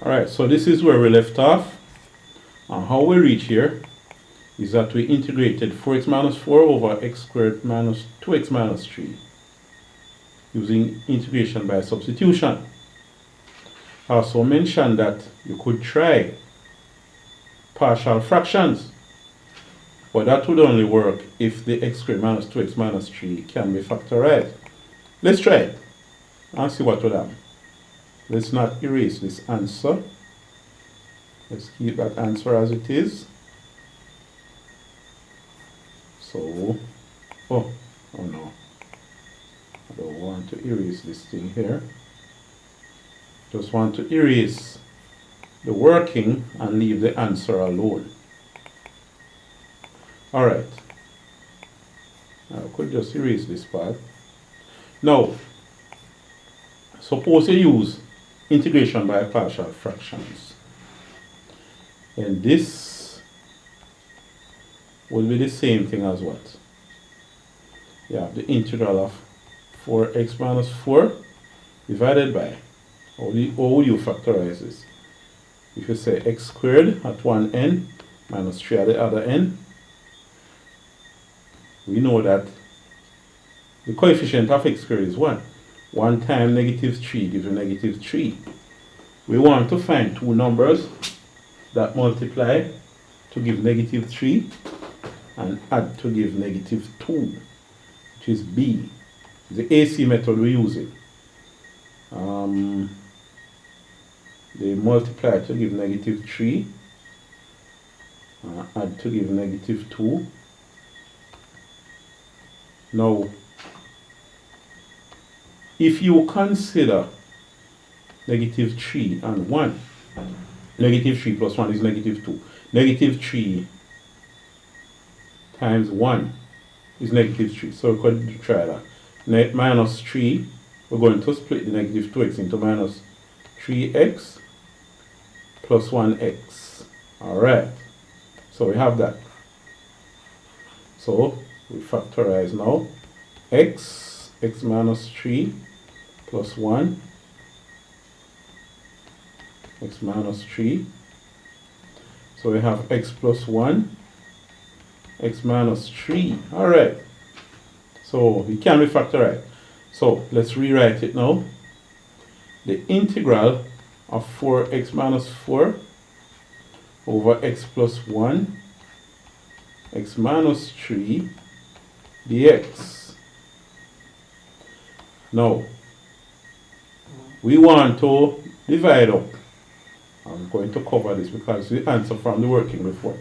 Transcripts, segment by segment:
Alright, so this is where we left off. And how we reach here is that we integrated 4x minus 4 over x squared minus 2x minus 3 using integration by substitution. I also mentioned that you could try partial fractions, but that would only work if the x squared minus 2x minus 3 can be factorized. Let's try it and see what will happen. Let's not erase this answer. Let's keep that answer as it is. So, oh no, I don't want to erase this thing here. Just want to erase the working and leave the answer alone. Alright, I could just erase this part. Now, suppose you use integration by partial fractions, and this will be the same thing as what? You have the integral of 4x minus 4 divided by, how will you factorize this? If you say x squared at one end minus 3 at the other end, we know that the coefficient of x squared is 1. 1 times negative 3 gives you negative 3. We want to find two numbers that multiply to give negative 3 and add to give negative 2, which is B. The AC method we're using. They multiply to give negative 3, add to give negative 2. Now, if you consider negative 3 and 1, negative 3 plus 1 is negative 2. Negative 3 times 1 is negative 3. So we could try that. Minus 3, we're going to split the negative 2x into minus 3x plus 1x. Alright, so we have that. So we factorize now. X minus 3 plus 1, x minus 3. So we have x plus 1, x minus 3. Alright, so it can be factorized. So let's rewrite it now. The integral of 4x minus 4 over x plus 1, x minus 3 dx. Now, we want to divide up. I'm going to cover this because the answer from the working before.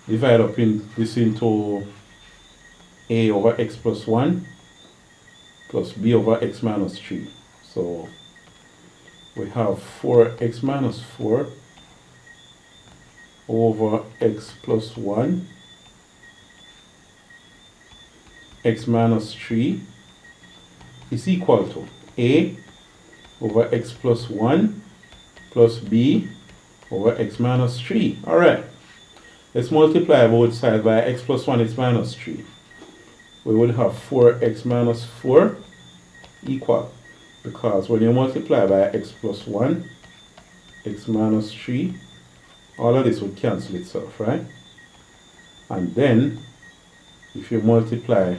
Divide up this into a over x plus 1 plus b over x minus 3. So we have 4x minus 4 over x plus 1, x minus 3 is equal to a over x plus 1 plus b over x minus 3. Alright, let's multiply both sides by x plus 1, x minus 3. We would have 4x minus 4 equal, because when you multiply by x plus 1, x minus 3, all of this would cancel itself, right? And then, if you multiply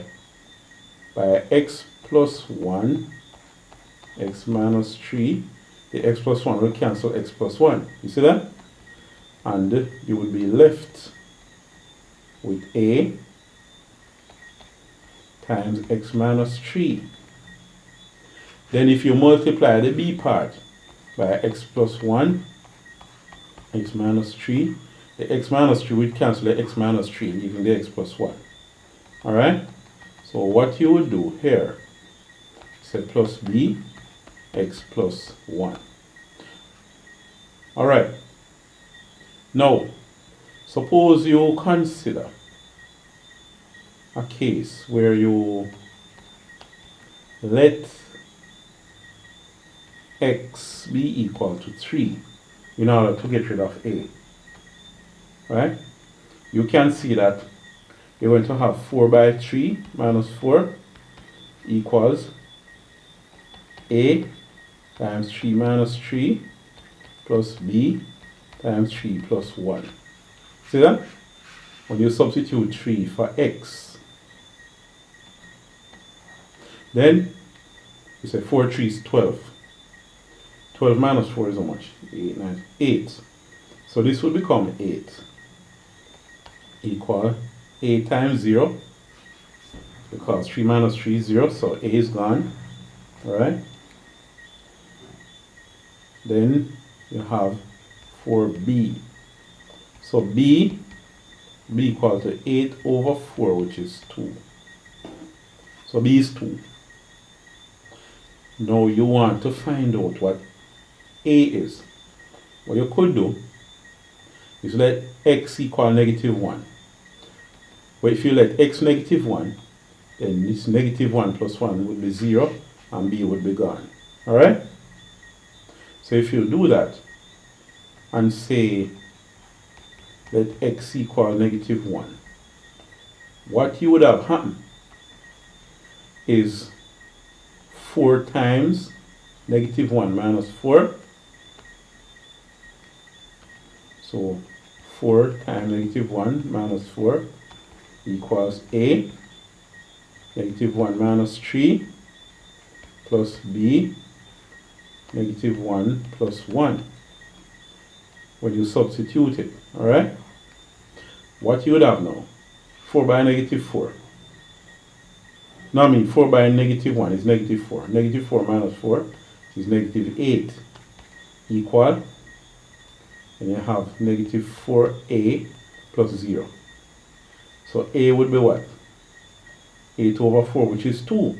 by x plus 1, x minus 3, the x plus 1 will cancel x plus 1. You see that? And you will be left with a times x minus 3. Then if you multiply the b part by x plus 1, x minus 3, the x minus 3 will cancel the x minus 3, leaving the x plus 1. Alright? So what you will do here, say plus b, x plus 1. Alright. Now, suppose you consider a case where you let x be equal to 3 in order to get rid of a. Right? You can see that you're going to have 4 by 3 minus 4 equals a times 3 minus 3 plus b times 3 plus 1. See that? When you substitute 3 for x, then you say 4 3 is 12. 12 minus 4 is how much? 8, 9, 8. So this will become 8 equal 8 times 0, because 3 minus 3 is 0, so a is gone. Alright? Then you have 4b. So b equal to 8 over 4, which is 2. So b is 2. Now you want to find out what a is. What you could do is let x equal negative 1. But if you let x negative 1, then this negative 1 plus 1 would be 0 and b would be gone. Alright? So if you do that and say let x equal negative 1, what you would have happened is 4 times negative 1 minus 4. So 4 times negative 1 minus 4 equals a. Negative 1 minus 3 plus b, negative 1 plus 1. When you substitute it, alright? What you would have now? 4 by negative 4. No, I mean 4 by negative 1 is negative 4. Negative 4 minus 4 is negative 8 equal, and you have negative 4a plus 0. So a would be what? 8 over 4, which is 2.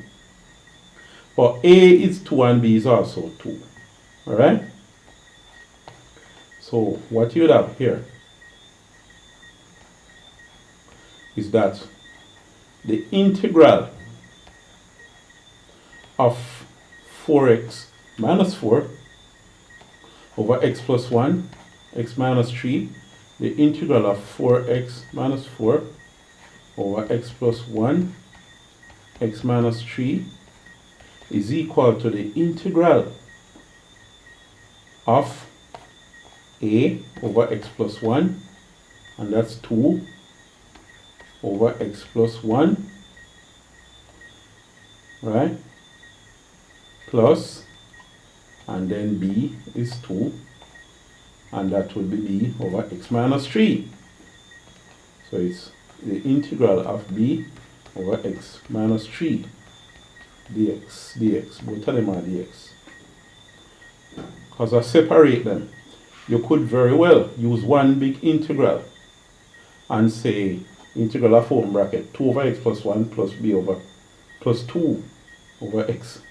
But a is 2 and b is also 2. Alright? So what you would have here is that the integral of 4x minus 4 over x plus 1, x minus 3, the integral of 4x minus 4 over x plus 1, x minus 3 is equal to the integral of a over x plus 1, and that's 2 over x plus 1, right, plus, and then b is 2, and that will be b over x minus 3. So it's the integral of b over x minus 3 dx, both of them are dx. Because I separate them, you could very well use one big integral and say integral of open bracket 2 over x plus 1 plus b over plus 2 over x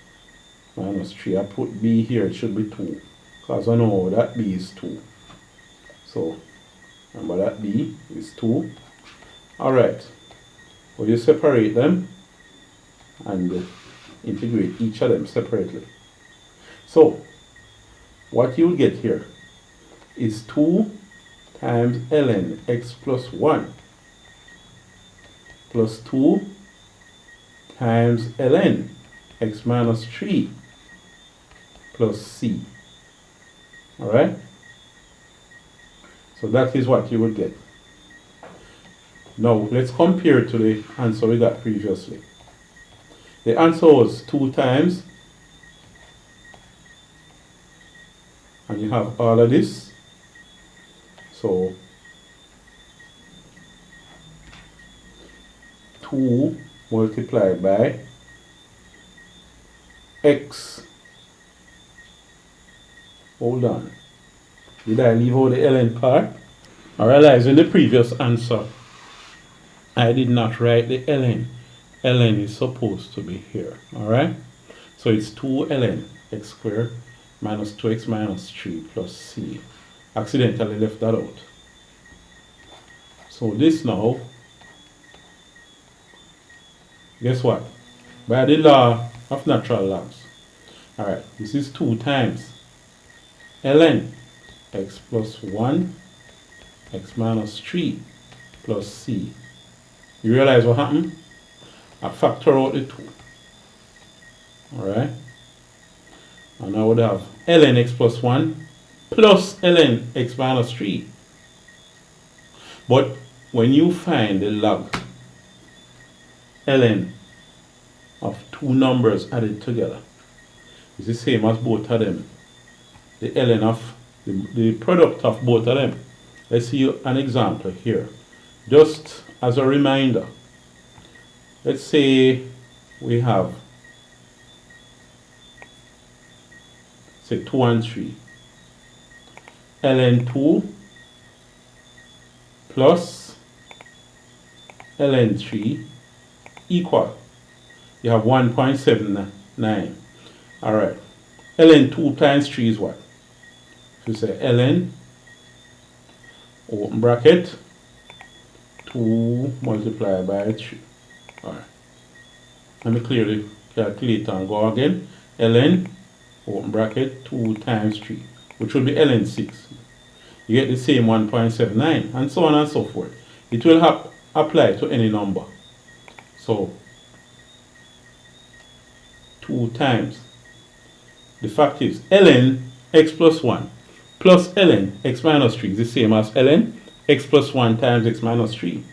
minus 3. I put b here, it should be 2, because I know that b is 2. So remember that b is 2. Alright, well, you separate them and integrate each of them separately. So what you'll get here is 2 times ln x plus 1 plus 2 times ln x minus 3 plus c. Alright? So that is what you would get. Now let's compare to the answer we got previously. The answer was 2 times, and you have all of this. So 2 multiplied by x. Hold on. Did I leave out the ln part? I realized in the previous answer I did not write the ln. ln is supposed to be here. Alright? So it's 2 ln x squared minus 2x minus 3 plus c. Accidentally left that out. So this now, guess what? By the law of natural logs. Alright, this is 2 times ln x plus 1 x minus 3 plus c. You realize what happened? I factor out the 2. Alright? And I would have ln x plus 1 plus ln x minus 3. But when you find the log ln of two numbers added together, it's the same as both of them. The ln of the product of both of them. Let's see an example here. Just as a reminder, let's say we have, say, 2 and 3. ln 2 plus ln 3 equal, you have 1.79. Alright, ln 2 times 3 is what? So you say ln, open bracket, 2 multiplied by 3. Alright, let me clear the calculator and go again. ln, open bracket, 2 times 3, which will be ln 6. You get the same 1.79, and so on and so forth. It will apply to any number. So 2 times, the fact is ln x plus 1 plus ln x minus 3 is the same as ln x plus 1 times x minus 3.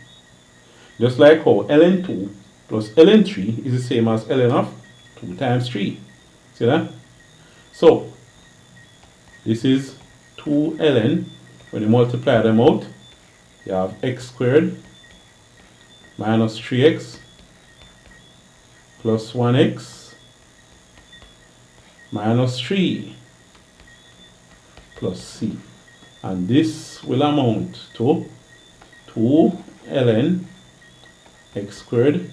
Just like how ln 2 plus ln 3 is the same as ln of 2 times 3. See that? So this is 2 ln. When you multiply them out, you have x squared minus 3x plus 1x minus 3 plus c. And this will amount to 2 ln x squared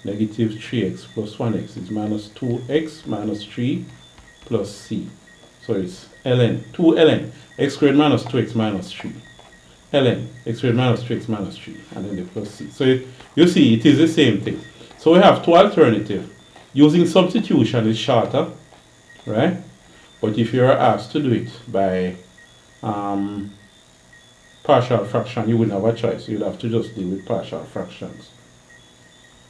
negative 3x plus 1x is minus 2x minus 3 plus c. So it's ln, 2 ln x squared minus 2x minus 3. ln x squared minus 3x minus 3, and then the plus c. So you see, it is the same thing. So we have two alternatives. Using substitution is shorter, right? But if you are asked to do it by partial fraction, you wouldn't have a choice. You'd have to just deal with partial fractions.